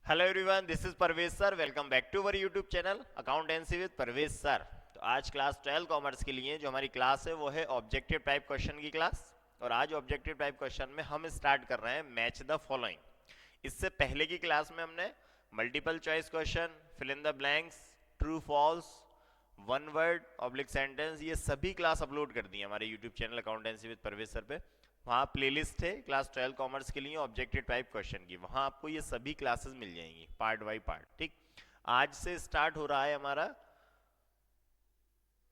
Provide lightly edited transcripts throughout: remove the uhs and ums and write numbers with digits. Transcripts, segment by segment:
Hello everyone, this is Parvez sir. Welcome back to our YouTube channel accountancy with Parvez sir. तो आज class 12 commerce के लिए जो हमारी क्लास है वो है ऑब्जेक्टिव टाइप क्वेश्चन की क्लास। और आज ऑब्जेक्टिव टाइप क्वेश्चन में हम स्टार्ट कर रहे हैं मैच द फॉलोइंग। इससे पहले की क्लास में हमने multiple choice question, fill in the blanks, true false, one word oblique sentence, ये सभी क्लास अपलोड कर दी है हमारे YouTube channel accountancy with Parvez sir पे। वहाँ प्लेलिस्ट है क्लास 12 कॉमर्स के लिए ऑब्जेक्टिव टाइप क्वेश्चन की, वहाँ आपको ये सभी क्लासेस मिल जाएंगी पार्ट बाय पार्ट। ठीक, आज से स्टार्ट हो रहा है हमारा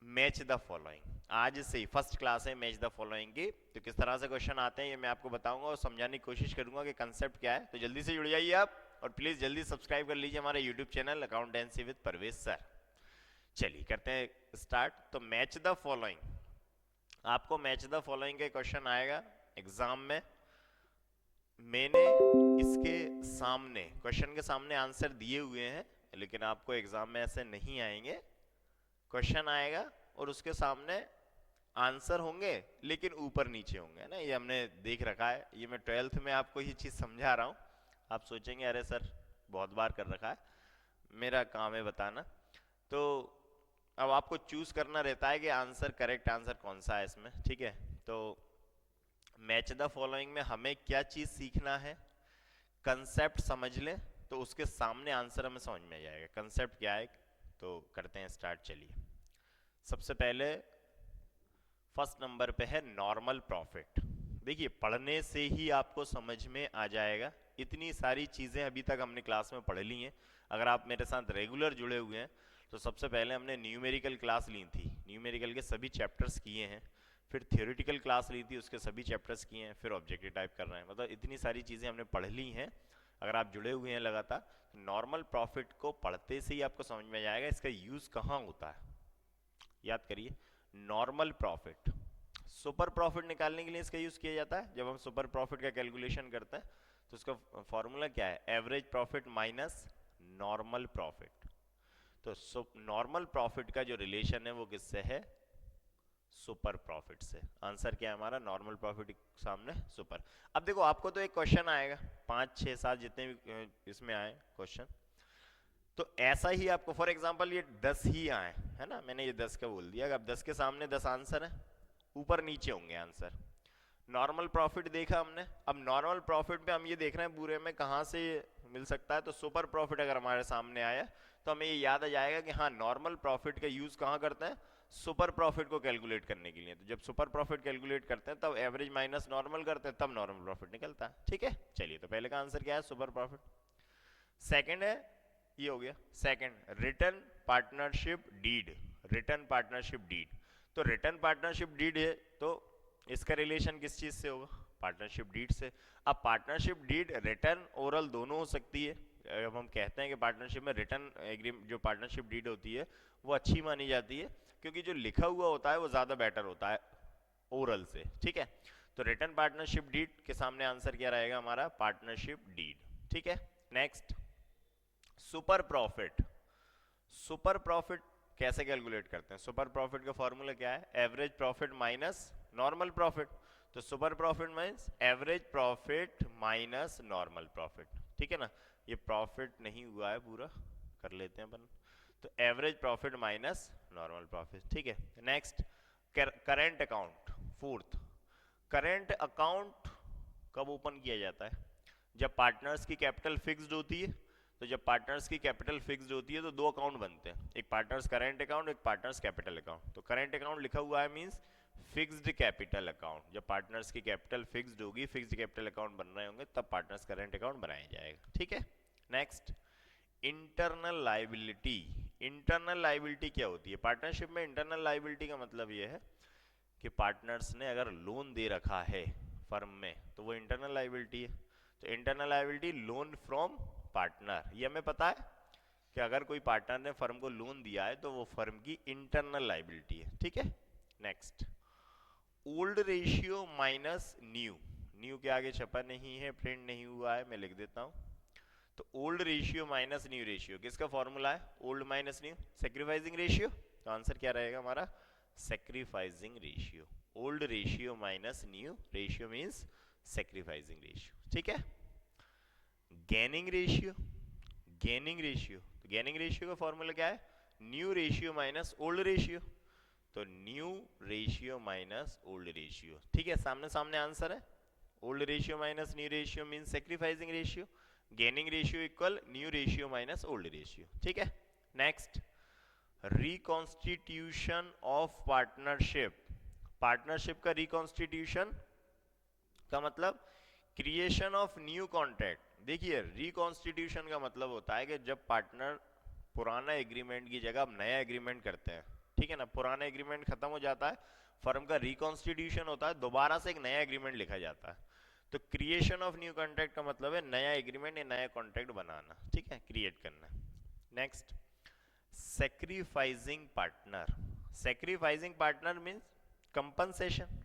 मैच द फॉलोइंग। आज से ही फर्स्ट क्लास है मैच द फॉलोइंग की। तो किस तरह से क्वेश्चन आते हैं ये मैं आपको बताऊंगा और समझाने की कोशिश करूंगा कि कंसेप्ट क्या है। तो जल्दी से जुड़ जाइए आप और प्लीज जल्दी सब्सक्राइब कर लीजिए हमारे YouTube channel accountancy with Parvez sir. चलिए करते हैं स्टार्ट। तो मैच द फॉलोइंग, आपको मैच द फॉलोइंग के क्वेश्चन आएगा एग्जाम में। मैंने इसके सामने क्वेश्चन के सामने आंसर दिए हुए हैं, लेकिन आपको एग्जाम में ऐसे नहीं आएंगे। क्वेश्चन आएगा और उसके सामने आंसर होंगे लेकिन ऊपर नीचे होंगे, है ना। ये हमने देख रखा है, ये मैं 12th में आपको ये चीज़ समझा रहा हूँ। आप सोचेंगे अरे सर बहुत बार कर रखा है, मेरा काम है बताना। तो अब आपको चूज करना रहता है कि आंसर, करेक्ट आंसर कौन सा है इसमें। ठीक है, तो मैच द फॉलोइंग में हमें क्या चीज सीखना है, कंसेप्ट समझ लें तो उसके सामने आंसर हमें समझ में आ जाएगा कंसेप्ट क्या है। तो करते हैं स्टार्ट, चलिए। सबसे पहले फर्स्ट नंबर पे है नॉर्मल प्रॉफिट। देखिए पढ़ने से ही आपको समझ में आ जाएगा, इतनी सारी चीज़ें अभी तक हमने क्लास में पढ़ ली हैं। अगर आप मेरे साथ रेगुलर जुड़े हुए हैं तो सबसे पहले हमने न्यूमेरिकल क्लास ली थी, न्यूमेरिकल के सभी चैप्टर्स किए हैं। फिर थियोरिटिकल क्लास ली थी, उसके सभी चैप्टर्स किए हैं। फिर ऑब्जेक्टिव टाइप कर रहे हैं, मतलब इतनी सारी चीज़ें हमने पढ़ ली हैं। अगर आप जुड़े हुए हैं लगातार, नॉर्मल प्रॉफिट को पढ़ते से ही आपको समझ में आ जाएगा इसका यूज़ कहाँ होता है। याद करिए, नॉर्मल प्रॉफिट, सुपर प्रॉफिट निकालने के लिए इसका यूज किया जाता है। जब हम सुपर प्रॉफिट का कैलकुलेशन करते हैं तो उसका फॉर्मूला क्या है, average profit minus normal profit. तो नॉर्मल प्रॉफिट का जो रिलेशन है वो किससे है, सुपर प्रॉफिट से। आंसर क्या है हमारा, नॉर्मल प्रॉफिट सामने सुपर। अब देखो आपको तो एक क्वेश्चन आएगा, 5 6 7 जितने भी इसमें आए क्वेश्चन, तो ऐसा ही आपको फॉर एग्जांपल ये 10 ही आए, है ना, मैंने ये 10 का बोल दिया। अब 10 के सामने 10 आंसर है, ऊपर नीचे होंगे आंसर। नॉर्मल प्रॉफिट देखा हमने, अब नॉर्मल प्रॉफिट पे हम ये देख रहे हैं पूरे में कहाँ से मिल सकता है। तो सुपर प्रॉफिट अगर हमारे सामने आया तो हमें ये याद आ जाएगा कि हाँ, नॉर्मल प्रॉफिट का यूज कहाँ करते हैं, सुपर प्रॉफिट को कैलकुलेट करने के लिए। तो जब सुपर प्रॉफिट कैलकुलेट करते हैं तब एवरेज माइनस नॉर्मल करते हैं, तब नॉर्मल प्रॉफिट निकलता है। ठीक है, चलिए। तो पहले का आंसर क्या है, सुपर प्रॉफिट। सेकंड है, ये हो गया second, return partnership deed. Return partnership deed, तो रिटर्न पार्टनरशिप डीड है तो इसका रिलेशन किस चीज से होगा, पार्टनरशिप डीड से। अब पार्टनरशिप डीड रिटर्न ओरल दोनों हो सकती है। अब हम कहते हैं कि पार्टनरशिप में रिटर्न एग्रीमेंट, जो पार्टनरशिप डीड होती है वो अच्छी मानी जाती है, क्योंकि जो लिखा हुआ होता है वो ज्यादा बेटर होता है ओरल से। ठीक है, तो रिटर्न पार्टनरशिप डीड के सामने आंसर क्या रहेगा हमारा, पार्टनरशिप डीड। ठीक है, next super profit. Super profit कैसे कैलकुलेट करते हैं, सुपर प्रॉफिट का फॉर्मूला क्या है, average profit minus normal profit. तो super profit means average profit minus normal profit. ठीक है ना, ये प्रॉफिट नहीं हुआ है पूरा, कर लेते हैं अपन। तो average profit minus normal profit. ठीक है, next current account, fourth. Current account कब ओपन किया जाता है, जब पार्टनर्स की कैपिटल फिक्स्ड होती है। तो जब पार्टनर्स की कैपिटल फिक्स्ड होती है तो दो अकाउंट बनते हैं, एक पार्टनर्स करेंट अकाउंट, एक पार्टनर्स कैपिटल अकाउंट। तो करेंट अकाउंट लिखा हुआ है मींस फिक्स्ड कैपिटल अकाउंट। जब पार्टनर्स की कैपिटल फिक्स्ड होगी, फिक्स्ड कैपिटल अकाउंट बन रहे होंगे, तब पार्टनर्स करेंट अकाउंट बनाया जाएगा। ठीक है, next internal liability. Internal liability क्या होती है पार्टनरशिप में, इंटरनल लाइबिलिटी का मतलब यह है कि पार्टनर्स ने अगर लोन दे रखा है फर्म में तो वो इंटरनल लाइबिलिटी है। तो internal liability loan from partner, ये हमें पता है कि अगर कोई पार्टनर ने फर्म को लोन दिया है तो वो फर्म की इंटरनल लाइबिलिटी है। ठीक है, next old ratio minus new. New के आगे छपा नहीं है, प्रिंट नहीं हुआ है, मैं लिख देता हूं। तो old ratio minus new ratio किसका फॉर्मूला है, old minus new, sacrificing ratio. तो आंसर क्या रहेगा हमारा, sacrificing ratio. Old ratio minus new ratio means sacrificing ratio. ठीक है, गेनिंग रेशियो, गेनिंग रेशियो, तो गेनिंग रेशियो का फॉर्मूला क्या है, new ratio minus old ratio, तो new ratio minus old ratio, ठीक है, सामने सामने आंसर है, old ratio minus new ratio mean sacrificing ratio, gaining ratio equal new ratio minus old ratio, ठीक है। Next, reconstitution of partnership, partnership का reconstitution का मतलब क्रिएशन ऑफ न्यू कॉन्ट्रैक्ट। देखिए रिकॉन्स्टिट्यूशन का मतलब होता है कि जब पार्टनर पुराना एग्रीमेंट की जगह अब नया एग्रीमेंट करते हैं, ठीक है ना, पुराना एग्रीमेंट खत्म हो जाता है, फर्म का रिकॉन्स्टिट्यूशन होता है, दोबारा से एक नया एग्रीमेंट लिखा जाता है। तो क्रिएशन ऑफ न्यू कॉन्ट्रैक्ट का मतलब है नया एग्रीमेंट या नया कॉन्ट्रैक्ट बनाना, ठीक है, क्रिएट करना। Next, sacrificing partner, sacrificing partner means compensation.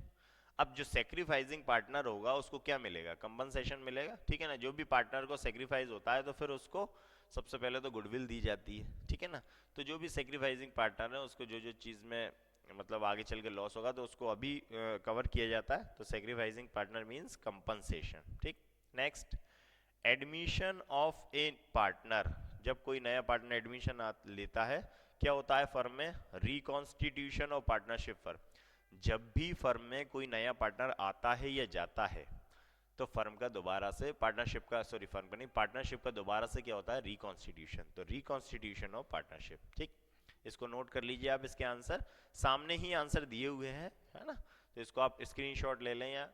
अब जो सेक्रीफाइसिंग पार्टनर होगा उसको क्या मिलेगा, कंपनसेशन मिलेगा, ठीक है ना, जो भी पार्टनर को सेक्रीफाइस होता है तो फिर उसको सबसे पहले तो गुडविल दी जाती है, ठीक है ना, तो जो भी सेक्रीफाइसिंग पार्टनर है उसको जो जो चीज़ में मतलब आगे चल के लॉस होगा तो उसको अभी कवर किया जाता है, तो सेक्रीफाइसिंग पार्टनर मीन्स कंपनसेशन, ठीक। Next, admission of A partner, जब कोई नया पार्टनर एडमिशन लेता है क्या होता है फर्म में, रिकॉन्स्टिट्यूशन ऑफ पार्टनरशिप फर्म। जब भी फर्म में कोई नया पार्टनर आता है या जाता है तो फर्म का दोबारा से पार्टनरशिप का, सॉरी फर्म का नहीं, पार्टनरशिप का दोबारा से क्या होता है, रिकॉन्स्टिट्यूशन, तो रिकॉन्स्टिट्यूशन ऑफ पार्टनरशिप, ठीक। इसको नोट कर लीजिए आप, इसके आंसर सामने ही आंसर दिए हुए हैं, है ना, तो इसको आप स्क्रीनशॉट ले लें या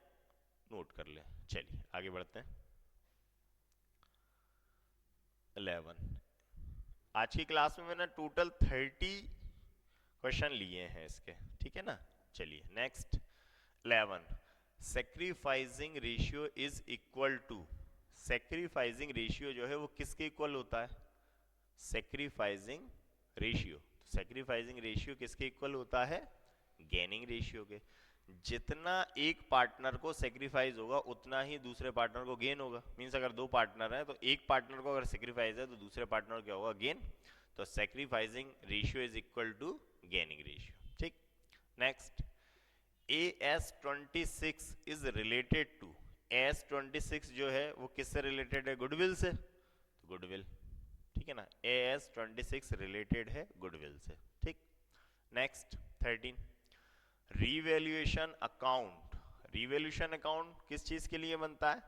नोट कर लें। चलिए आगे बढ़ते हैं। 11, आज की क्लास में मैंने टोटल 30 क्वेश्चन लिए हैं इसके, ठीक है ना। चलिए next, 11, sacrificing ratio is equal to, sacrificing ratio जो है वो किसके इक्वल होता है, सेक्रीफाइसिंग रेशियो, तो सेक्रीफाइसिंग रेशियो किसके इक्वल होता है, गेनिंग रेशियो के। जितना एक पार्टनर को सेक्रीफाइस होगा उतना ही दूसरे पार्टनर को गेन होगा, मीन्स अगर दो पार्टनर है तो एक पार्टनर को अगर सेक्रीफाइस है तो दूसरे पार्टनर क्या होगा, गेन, तो sacrificing ratio is equal to gaining ratio, ठीक। Next, AS26 is related to, AS26 जो है वो किससे रिलेटेड है, गुडविल से, तो गुडविल, ठीक है ना, AS26 रिलेटेड है गुडविल से, ठीक। Next 13, revaluation account, revaluation account किस चीज के लिए बनता है,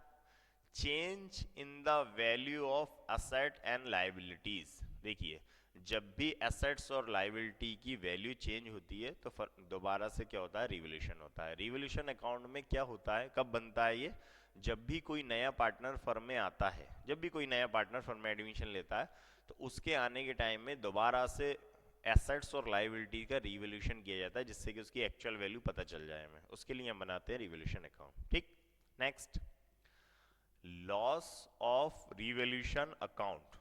change in the value of asset and liabilities. देखिए जब भी एसेट्स और लाइबिलिटी की वैल्यू चेंज होती है तो दोबारा से क्या होता है, रिवैल्यूएशन होता है। रिवैल्यूएशन अकाउंट में क्या होता है, कब बनता है ये, जब भी कोई नया पार्टनर फर्म में आता है, जब भी कोई नया पार्टनर फर्म में एडमिशन लेता है तो उसके आने के टाइम में दोबारा से एसेट्स और लाइबिलिटी का रिवैल्यूएशन किया जाता है जिससे कि उसकी एक्चुअल वैल्यू पता चल जाए हमें, उसके लिए हम बनाते हैं रिवैल्यूएशन अकाउंट, ठीक। Next, loss of revaluation account,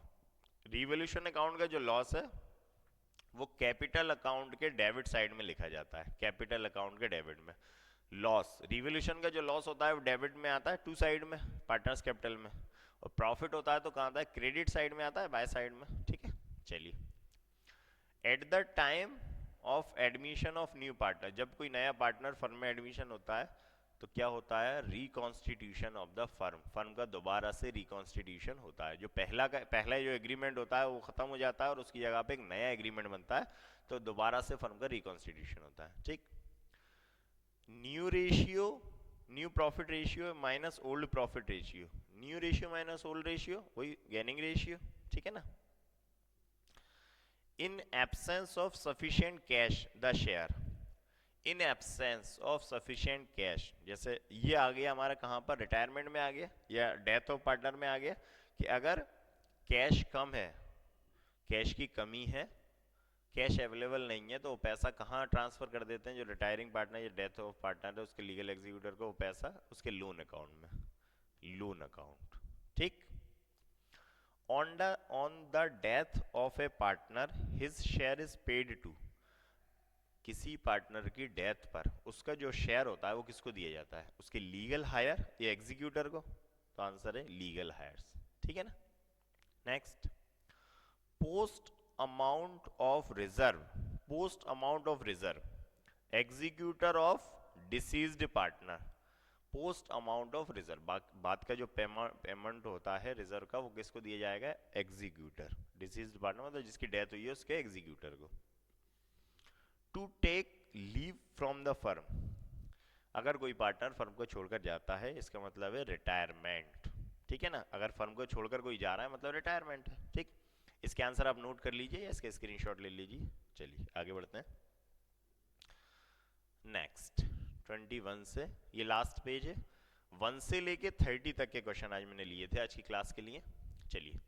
revaluation account का जो लॉस है वो कैपिटल अकाउंट के डेबिट साइड में लिखा जाता है, कैपिटल अकाउंट के डेबिट में। लॉस, रिवैल्यूएशन का जो लॉस होता है वो डेबिट में आता है, टू साइड में, पार्टनर्स कैपिटल में, और प्रॉफिट होता है तो कहाँ आता है, क्रेडिट साइड में आता है, बाय साइड में, ठीक है। चलिए, at the time of admission of new partner, जब कोई नया पार्टनर फर्म में एडमिशन होता है तो क्या होता है, reconstitution of the firm, firm का दोबारा से रिकॉन्स्टिट्यूशन होता है, जो पहला जो एग्रीमेंट होता है वो खत्म हो जाता है और उसकी जगह पे एक नया एग्रीमेंट बनता है, तो दोबारा से फर्म का रिकॉन्स्टिट्यूशन होता है, ठीक। New ratio, new profit ratio minus old profit ratio, new ratio minus old ratio वही गेनिंग रेशियो, ठीक है ना। In absence of sufficient cash the share, in absence of sufficient cash, जैसे ये आ गया हमारा कहाँ पर, रिटायरमेंट में आ गया या डेथ ऑफ पार्टनर में आ गया, कि अगर कैश कम है, कैश की कमी है, कैश अवेलेबल नहीं है, तो वो पैसा कहाँ ट्रांसफर कर देते हैं, जो रिटायरिंग पार्टनर या डेथ ऑफ पार्टनर है उसके लीगल एग्जीक्यूटर को वो पैसा उसके लोन अकाउंट में, लोन अकाउंट, ठीक। on the death of a partner his share is paid to, किसी पार्टनर की डेथ पर उसका जो शेयर होता है वो किसको दिया जाता है, उसके लीगल हायर या एग्जीक्यूटर को, तो आंसर है लीगल हायर्स, ठीक है ना। Next, post amount of reserve, post amount of reserve, executor of deceased partner, post amount of reserve, बाद का जो पेमेंट होता है रिजर्व का वो किसको दिया जाएगा, एग्जीक्यूटर, डिसीज्ड पार्टनर मतलब जिसकी डेथ हुई है उसके एग्जीक्यूटर को। To take leave from the firm, अगर कोई पार्टनर फर्म को छोड़कर जाता है इसका मतलब है रिटायरमेंट, ठीक है ना, अगर फर्म को छोड़कर कोई जा रहा है मतलब रिटायरमेंट है, ठीक। इसके आंसर आप नोट कर लीजिए या इसके स्क्रीनशॉट ले लीजिए। चलिए आगे बढ़ते हैं। नेक्स्ट 21 से, ये लास्ट पेज है, 1 से लेके 30 तक के क्वेश्चन आज मैंने लिए थे आज की क्लास के लिए। चलिए,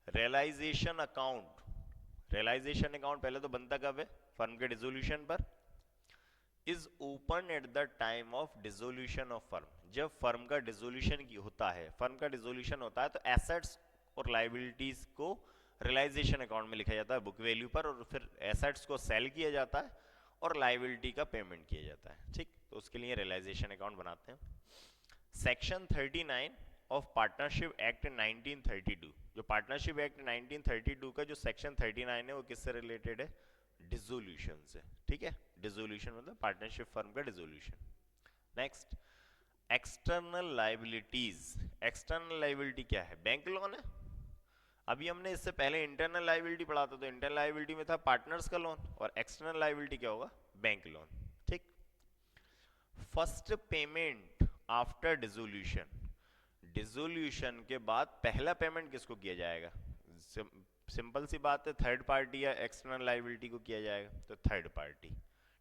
रियलाइजेशन अकाउंट, रियलाइजेशन अकाउंट पहले तो बनता कब है, फर्म के डिसोल्यूशन पर। Is open at the time of dissolution of firm, जब फर्म का डिसोल्यूशन होता है, फर्म का डिसोल्यूशन होता है तो एसेट्स और लाइबिलिटीज को रियलाइजेशन अकाउंट में लिखा जाता है बुक वैल्यू पर, और फिर एसेट्स को सेल किया जाता है और लाइबिलिटी का पेमेंट किया जाता है, ठीक। तो उसके लिए रियलाइजेशन अकाउंट बनाते हैं। सेक्शन 39 ऑफ पार्टनरशिप एक्ट 1932, जो पार्टनरशिप एक्ट 1932 का जो सेक्शन 39 है वो किससे रिलेटेड है, डिसोल्यूशन से, ठीक है। डिसोल्यूशन मतलब पार्टनरशिप फर्म का dissolution. Next, external liabilities, external liability क्या है, बैंक लोन है। अभी हमने इससे पहले इंटरनल लाइबिलिटी पढ़ा था, तो इंटरनल लाइबिलिटी में था पार्टनर्स का लोन, और एक्सटर्नल लाइबिलिटी क्या होगा, बैंक लोन, ठीक। First payment after dissolution, dissolution के बाद पहला पेमेंट किसको किया जाएगा, सिंपल सी बात है, थर्ड पार्टी या एक्सटर्नल लाइबिलिटी को किया जाएगा, तो थर्ड पार्टी,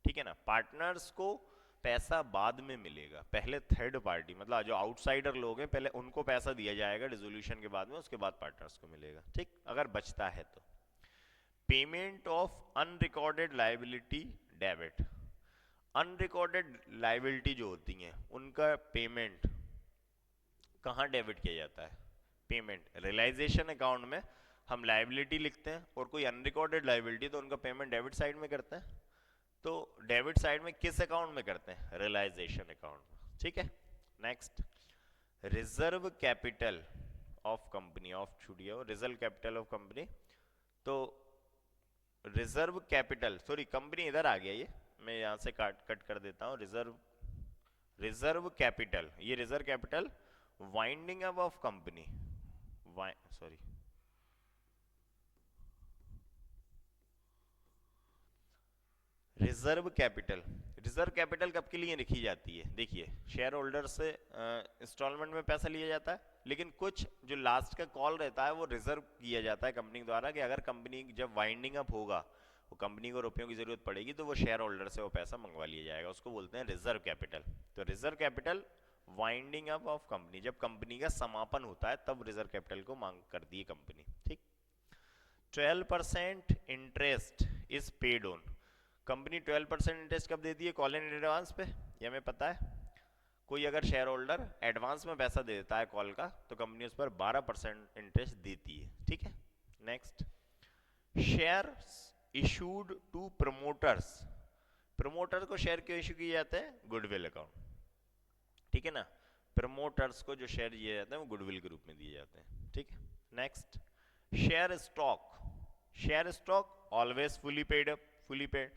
ठीक है ना। पार्टनर्स को पैसा बाद में मिलेगा, पहले थर्ड पार्टी मतलब जो आउटसाइडर लोग हैं पहले उनको पैसा दिया जाएगा डिसोल्यूशन के बाद में, उसके बाद पार्टनर्स को मिलेगा, ठीक, अगर बचता है तो। Payment of unrecorded liability debit, unrecorded liability जो होती हैं उनका पेमेंट कहाँ डेबिट किया जाता है, पेमेंट रियलाइजेशन अकाउंट में हम लाइबिलिटी लिखते हैं, और कोई अनरिकॉर्डेड लाइबिलिटी तो उनका पेमेंट डेबिट साइड में करते हैं, तो डेबिट साइड में किस अकाउंट में करते हैं, रियलाइजेशन अकाउंट में, ठीक है। Next, reserve capital of company, of छुड़िया रिजर्व कैपिटल ऑफ कंपनी, तो रिजर्व कैपिटल, सॉरी कंपनी इधर आ गया, ये मैं यहां से कट कर देता हूं, रिजर्व कैपिटल, ये reserve capital winding up of company, sorry reserve capital, reserve capital कब के लिए लिखी जाती है, देखिए शेयर होल्डर से इंस्टॉलमेंट में पैसा लिया जाता है, लेकिन कुछ जो लास्ट का कॉल रहता है वो रिजर्व किया जाता है कंपनी द्वारा, कि अगर कंपनी जब वाइंडिंग अप होगा, वो कंपनी को रुपयों की जरूरत पड़ेगी तो वो शेयर होल्डर से वो पैसा मंगवा लिया जाएगा, उसको बोलते हैं रिजर्व कैपिटल। तो reserve capital winding up of company, जब कंपनी का समापन होता है तब रिजर्व कैपिटल को मांग करती है कंपनी, ठीक। 12% interest is paid on, company 12% interest कब देती है, कॉल इन एडवांस पे, ये हमें पता है। कोई अगर शेयर होल्डर एडवांस में पैसा दे देता है कॉल का, तो कंपनी उस पर 12% इंटरेस्ट देती है, ठीक है। Next, share issued to promoters, promoter को शेयर क्यों इशू किए जाते हैं, गुडविल अकाउंट, ठीक है ना। प्रमोटर्स को जो शेयर दिए जाते हैं वो गुडविल के रूप में दिए जाते हैं, ठीक है। Next, share stock, share stock always fully paid up, fully paid,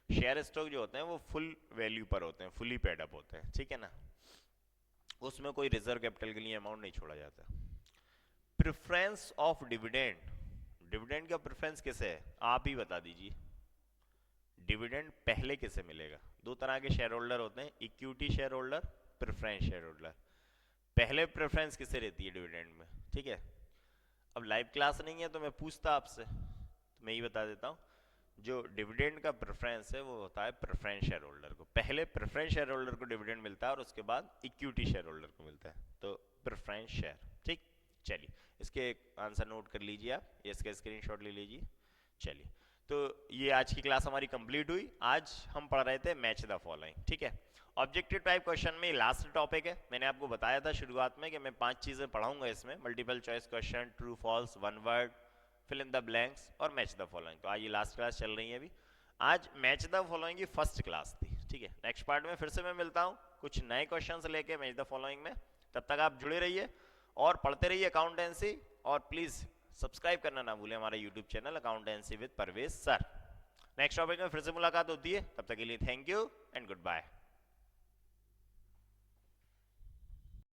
share stock जो होते हैं वो फुल वैल्यू पर होते हैं, फुली पेड अप होते हैं, ठीक है ना, उसमें कोई रिजर्व कैपिटल के लिए अमाउंट नहीं छोड़ा जाता। प्रेफरेंस ऑफ डिविडेंड, डिविडेंड का प्रेफरेंस किसे है, आप ही बता दीजिए, डिविडेंड पहले किसे मिलेगा, दो तरह के शेयर होल्डर होते हैं, equity share holder, preference share holder, पहले प्रेफरेंस किसे रहती है डिविडेंड में, ठीक है। अब लाइव क्लास नहीं है तो मैं पूछता आपसे, तो मैं ही बता देता हूँ, जो डिविडेंड का प्रेफरेंस है वो होता है प्रेफरेंस शेयर होल्डर को, पहले प्रेफरेंस शेयर होल्डर को डिविडेंड मिलता है और उसके बाद इक्विटी शेयर होल्डर को मिलता है, तो प्रेफरेंस शेयर, ठीक। चलिए इसके आंसर नोट कर लीजिए आप, इसका स्क्रीनशॉट ले लीजिए। चलिए, तो ये आज की क्लास हमारी कंप्लीट हुई, आज हम पढ़ रहे थे मैच द फॉलोइंग, ठीक है। ऑब्जेक्टिव टाइप क्वेश्चन में लास्ट टॉपिक है, मैंने आपको बताया था शुरुआत में कि मैं 5 चीजें पढ़ाऊंगा इसमें, multiple choice question, true false, one word, fill in the blanks और मैच द फॉलोइंग। तो आज ये लास्ट क्लास चल रही है अभी, आज मैच द फॉलोइंग की फर्स्ट क्लास थी, ठीक है। नेक्स्ट पार्ट में फिर से मैं मिलता हूँ कुछ नए क्वेश्चंस लेके मैच द फॉलोइंग में, तब तक आप जुड़े रहिए और पढ़ते रहिए अकाउंटेंसी, और प्लीज सब्सक्राइब करना ना भूलें हमारा YouTube channel accountancy with Parvez sir. Next topic में फिर से मुलाकात होती है, तब तक के लिए thank you and good bye.